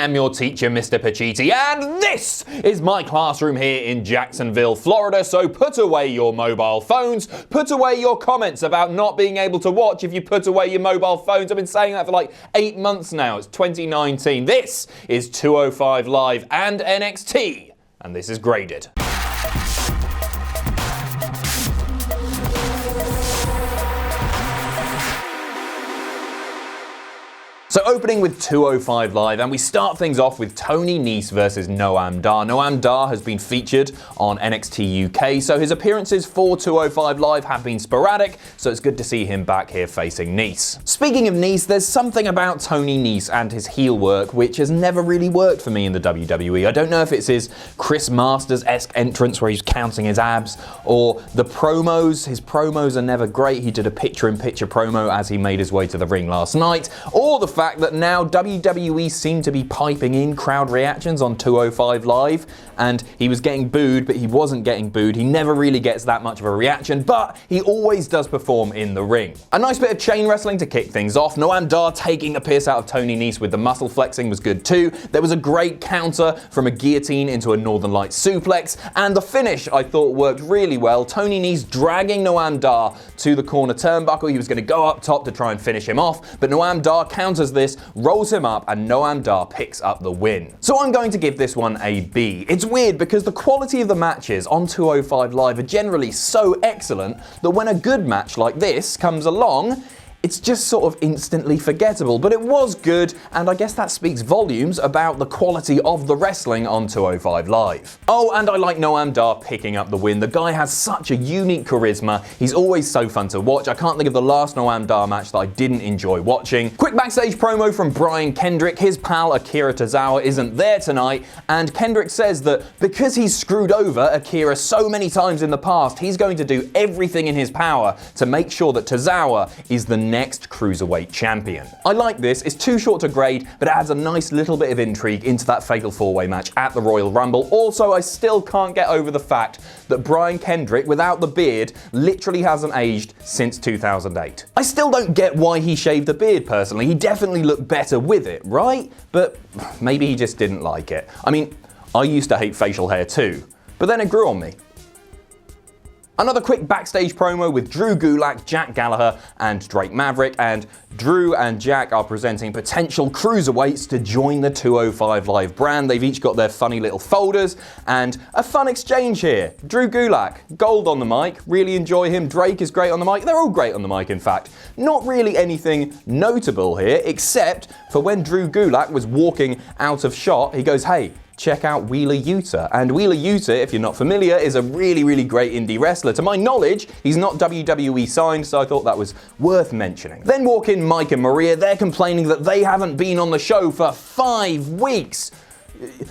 am your teacher, Mr. Pacitti, and this is my classroom here in Jacksonville, Florida. So put away your mobile phones, put away your comments about not being able to watch if you put away your mobile phones. I've been saying that for like 8 months now. It's 2019. This is 205 Live and NXT, and this is Graded. So opening with 205 Live, and we start things off with Tony Nese versus Noam Dar. Noam Dar has been featured on NXT UK, so his appearances for 205 Live have been sporadic, so it's good to see him back here facing Nese. Speaking of Nese, there's something about Tony Nese and his heel work which has never really worked for me in the WWE. I don't know if it's his Chris Masters-esque entrance where he's counting his abs, or the promos. His promos are never great. He did a picture-in-picture promo as he made his way to the ring last night, or the fact that now WWE seem to be piping in crowd reactions on 205 Live, and he was getting booed, but he wasn't getting booed. He never really gets that much of a reaction, but he always does perform in the ring. A nice bit of chain wrestling to kick things off. Noam Dar taking the piss out of Tony Nese with the muscle flexing was good too. There was a great counter from a guillotine into a Northern Lights suplex, and the finish I thought worked really well. Tony Nese dragging Noam Dar to the corner turnbuckle. He was going to go up top to try and finish him off, but Noam Dar counters this, rolls him up, and Noam Dar picks up the win. So I'm going to give this one a B. It's weird because the quality of the matches on 205 Live are generally so excellent that when a good match like this comes along, it's just sort of instantly forgettable, but it was good, and I guess that speaks volumes about the quality of the wrestling on 205 Live. Oh, and I like Noam Dar picking up the win. The guy has such a unique charisma. He's always so fun to watch. I can't think of the last Noam Dar match that I didn't enjoy watching. Quick backstage promo from Brian Kendrick. His pal Akira Tozawa isn't there tonight, and Kendrick says that because he's screwed over Akira so many times in the past, he's going to do everything in his power to make sure that Tozawa is the next cruiserweight champion. I like this. It's too short to grade, but it adds a nice little bit of intrigue into that fatal four-way match at the Royal Rumble. Also, I still can't get over the fact that Brian Kendrick, without the beard, literally hasn't aged since 2008. I still don't get why he shaved the beard personally. He definitely looked better with it, right? But maybe he just didn't like it. I mean, I used to hate facial hair too, but then it grew on me. Another quick backstage promo with Drew Gulak, Jack Gallagher, and Drake Maverick, and Drew and Jack are presenting potential cruiserweights to join the 205 Live brand. They've each got their funny little folders, and a fun exchange here. Drew Gulak, gold on the mic, really enjoy him. Drake is great on the mic. They're all great on the mic, in fact. Not really anything notable here, except for when Drew Gulak was walking out of shot, he goes, "Hey, check out Wheeler Yuta." And Wheeler Yuta, if you're not familiar, is a really, really great indie wrestler. To my knowledge, he's not WWE signed, so I thought that was worth mentioning. Then walk in Mike and Maria. They're complaining that they haven't been on the show for 5 weeks.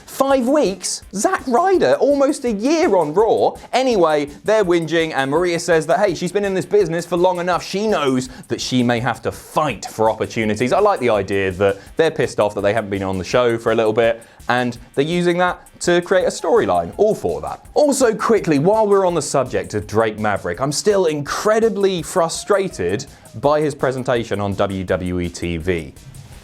5 weeks? Zack Ryder, almost a year on Raw. Anyway, they're whinging, and Maria says that, hey, she's been in this business for long enough. She knows that she may have to fight for opportunities. I like the idea that they're pissed off that they haven't been on the show for a little bit, and they're using that to create a storyline. All for that. Also, quickly, while we're on the subject of Drake Maverick, I'm still incredibly frustrated by his presentation on WWE TV.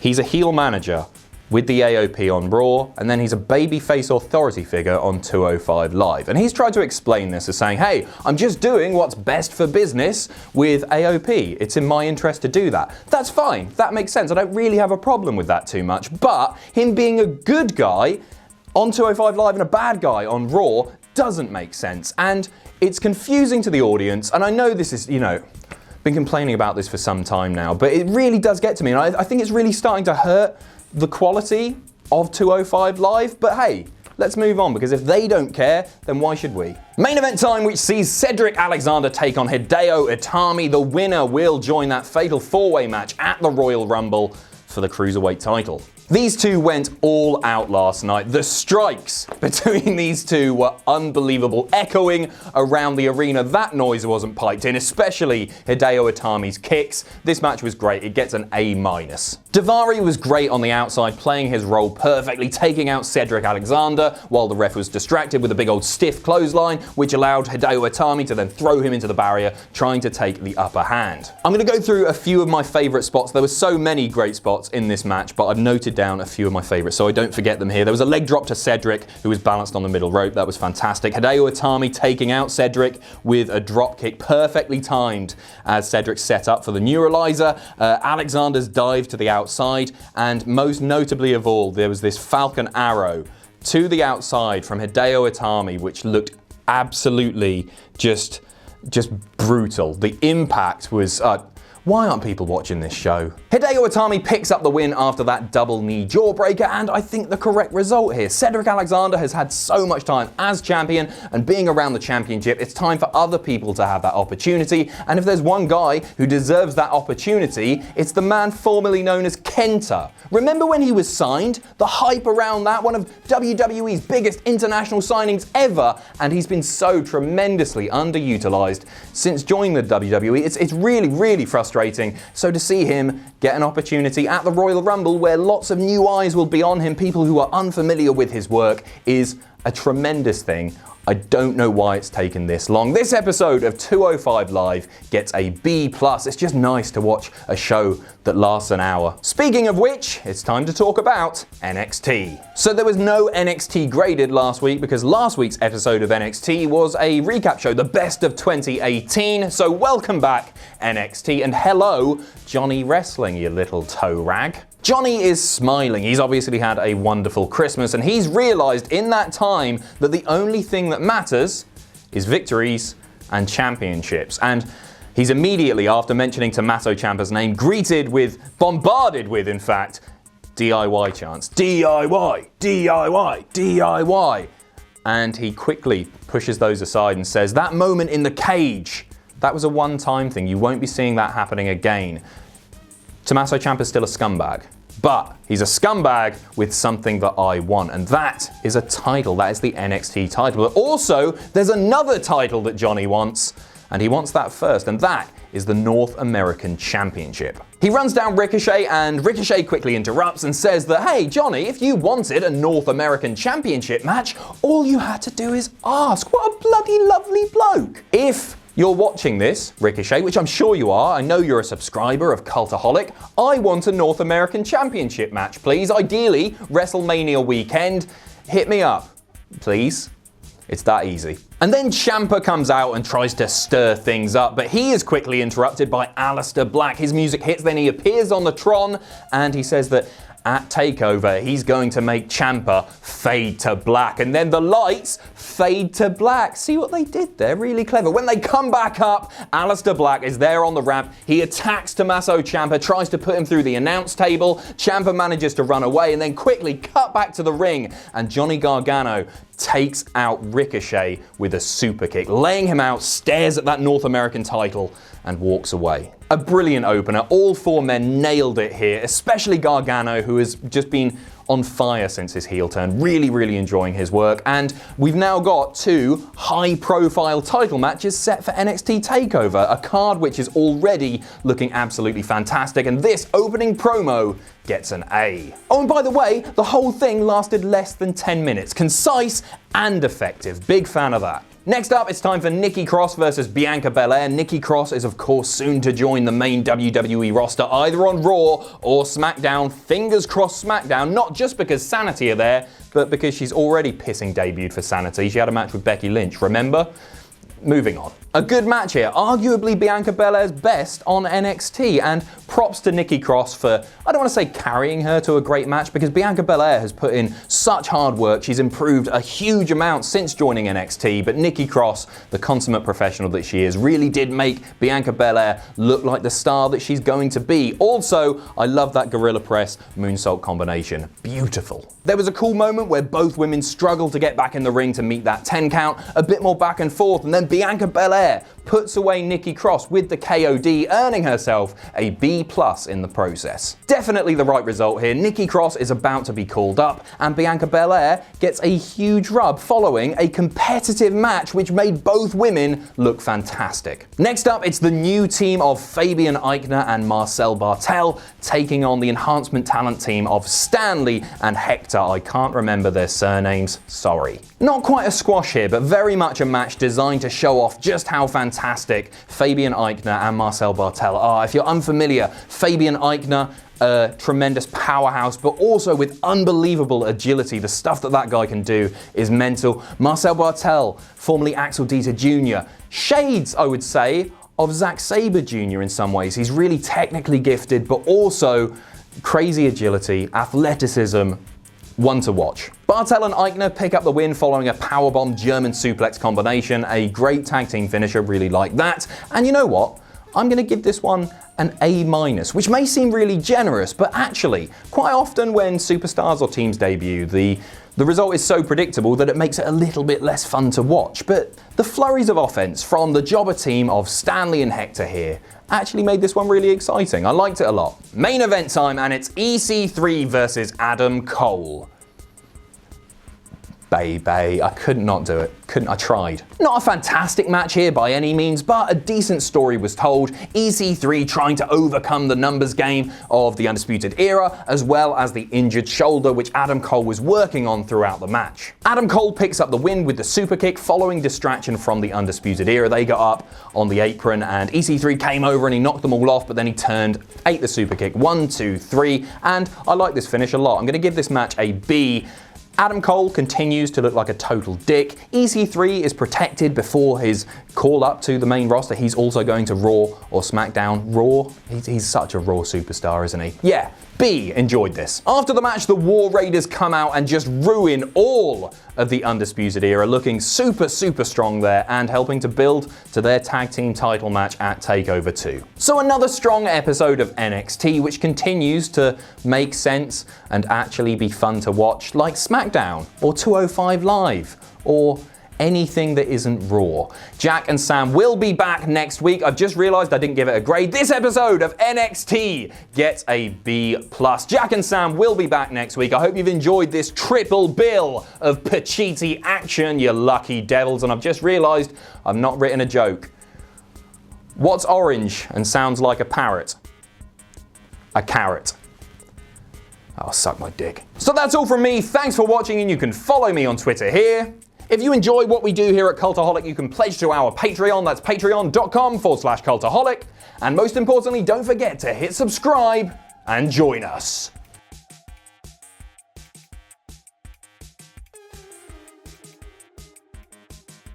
He's a heel manager with the AOP on Raw, and then he's a babyface authority figure on 205 Live. And he's tried to explain this as saying, hey, I'm just doing what's best for business with AOP. It's in my interest to do that. That's fine. That makes sense. I don't really have a problem with that too much. But him being a good guy on 205 Live and a bad guy on Raw doesn't make sense. And it's confusing to the audience. And I know this is, been complaining about this for some time now, but it really does get to me. And I think it's really starting to hurt the quality of 205 Live, but hey, let's move on, because if they don't care, then why should we? Main event time, which sees Cedric Alexander take on Hideo Itami. The winner will join that fatal four-way match at the Royal Rumble for the Cruiserweight title. These two went all out last night. The strikes between these two were unbelievable, echoing around the arena. That noise wasn't piped in, especially Hideo Itami's kicks. This match was great. It gets an A-. Daivari was great on the outside, playing his role perfectly, taking out Cedric Alexander while the ref was distracted with a big old stiff clothesline, which allowed Hideo Itami to then throw him into the barrier, trying to take the upper hand. I'm going to go through a few of my favorite spots. There were so many great spots in this match, but I've noted noted down a few of my favourites so I don't forget them here. There was a leg drop to Cedric, who was balanced on the middle rope. That was fantastic. Hideo Itami taking out Cedric with a drop kick, perfectly timed as Cedric set up for the neuralizer. Alexander's dive to the outside, and most notably of all, there was this Falcon Arrow to the outside from Hideo Itami, which looked absolutely just brutal. The impact was... why aren't people watching this show? Hideo Itami picks up the win after that double knee jawbreaker, and I think the correct result here. Cedric Alexander has had so much time as champion, and being around the championship, it's time for other people to have that opportunity. And if there's one guy who deserves that opportunity, it's the man formerly known as Kenta. Remember when he was signed? The hype around that, one of WWE's biggest international signings ever, and he's been so tremendously underutilized since joining the WWE. It's really, really frustrating. So to see him get an opportunity at the Royal Rumble where lots of new eyes will be on him, people who are unfamiliar with his work, is a tremendous thing. I don't know why it's taken this long. This episode of 205 Live gets a B+. It's just nice to watch a show that lasts an hour. Speaking of which, it's time to talk about NXT. So there was no NXT Graded last week because last week's episode of NXT was a recap show, the best of 2018. So welcome back, NXT, and hello, Johnny Wrestling, you little toe rag. Johnny is smiling. He's obviously had a wonderful Christmas, and he's realized in that time that the only thing that matters is victories and championships. And he's immediately, after mentioning Tommaso Ciampa's name, bombarded with, in fact, DIY chants. DIY, DIY, DIY. And he quickly pushes those aside and says, that moment in the cage, that was a one-time thing. You won't be seeing that happening again. Tommaso Ciampa's still a scumbag, but he's a scumbag with something that I want, and that is a title. That is the NXT title. But also, there's another title that Johnny wants, and he wants that first, and that is the North American Championship. He runs down Ricochet, and Ricochet quickly interrupts and says that, hey, Johnny, if you wanted a North American Championship match, all you had to do is ask. What a bloody lovely bloke. If you're watching this, Ricochet, which I'm sure you are, I know you're a subscriber of Cultaholic, I want a North American Championship match, please. Ideally, WrestleMania weekend. Hit me up, please. It's that easy. And then Ciampa comes out and tries to stir things up, but he is quickly interrupted by Aleister Black. His music hits, then he appears on the Tron, and he says that at TakeOver, he's going to make Ciampa fade to black. And then the lights fade to black. See what they did there? Really clever. When they come back up, Aleister Black is there on the ramp. He attacks Tommaso Ciampa, tries to put him through the announce table. Ciampa manages to run away and then quickly cut back to the ring. And Johnny Gargano takes out Ricochet with a super kick, laying him out, stares at that North American title, and walks away. A brilliant opener. All four men nailed it here, especially Gargano, who has just been on fire since his heel turn. Really, really enjoying his work. And we've now got two high-profile title matches set for NXT TakeOver, a card which is already looking absolutely fantastic. And this opening promo gets an A. Oh, and by the way, the whole thing lasted less than 10 minutes. Concise and effective. Big fan of that. Next up, it's time for Nikki Cross versus Bianca Belair. Nikki Cross is, of course, soon to join the main WWE roster, either on Raw or SmackDown. Fingers crossed SmackDown, not just because Sanity are there, but because she's already pissing debuted for Sanity. She had a match with Becky Lynch, remember? Moving on. A good match here, arguably Bianca Belair's best on NXT, and props to Nikki Cross for, I don't want to say carrying her to a great match, because Bianca Belair has put in such hard work. She's improved a huge amount since joining NXT, but Nikki Cross, the consummate professional that she is, really did make Bianca Belair look like the star that she's going to be. Also, I love that Gorilla Press moonsault combination. Beautiful. There was a cool moment where both women struggled to get back in the ring to meet that 10 count, a bit more back and forth, and then Bianca Belair puts away Nikki Cross with the KOD, earning herself a B+ in the process. Definitely the right result here. Nikki Cross is about to be called up, and Bianca Belair gets a huge rub following a competitive match which made both women look fantastic. Next up, it's the new team of Fabian Aichner and Marcel Bartel taking on the Enhancement talent team of Stanley and Hector. I can't remember their surnames, sorry. Not quite a squash here, but very much a match designed to show off just how fantastic fantastic Fabian Aichner and Marcel Bartel are. If you're unfamiliar, Fabian Aichner, a tremendous powerhouse, but also with unbelievable agility. The stuff that guy can do is mental. Marcel Bartel, formerly Axel Dieter Jr., shades, I would say, of Zack Sabre Jr. in some ways. He's really technically gifted, but also crazy agility, athleticism, one to watch. Bartel and Eichner pick up the win following a powerbomb German suplex combination. A great tag team finisher, really like that. And you know what? I'm going to give this one an A-, which may seem really generous, but actually, quite often when superstars or teams debut, the result is so predictable that it makes it a little bit less fun to watch. But the flurries of offense from the jobber team of Stanley and Hector here actually made this one really exciting. I liked it a lot. Main event time, and it's EC3 versus Adam Cole. I could not do it. I tried. Not a fantastic match here by any means, but a decent story was told. EC3 trying to overcome the numbers game of the Undisputed Era, as well as the injured shoulder, which Adam Cole was working on throughout the match. Adam Cole picks up the win with the super kick following distraction from the Undisputed Era. They got up on the apron and EC3 came over and he knocked them all off, but then he ate the super kick. 1, 2, 3, and I like this finish a lot. I'm going to give this match a B. Adam Cole continues to look like a total dick. EC3 is protected before his call up to the main roster. He's also going to Raw or SmackDown. Raw? He's such a Raw superstar, isn't he? Yeah, B, enjoyed this. After the match, the War Raiders come out and just ruin all of the Undisputed Era, looking super strong there and helping to build to their tag team title match at TakeOver 2. So another strong episode of NXT, which continues to make sense and actually be fun to watch, like SmackDown or 205 Live or anything that isn't Raw. Jack and Sam will be back next week. I've just realized I didn't give it a grade. This episode of NXT gets a B+. Jack and Sam will be back next week. I hope you've enjoyed this triple bill of Pacitti action, you lucky devils. And I've just realized I've not written a joke. What's orange and sounds like a parrot? A carrot. Oh, suck my dick. So that's all from me. Thanks for watching, and you can follow me on Twitter here. If you enjoy what we do here at Cultaholic, you can pledge to our Patreon. That's patreon.com/Cultaholic. And most importantly, don't forget to hit subscribe and join us.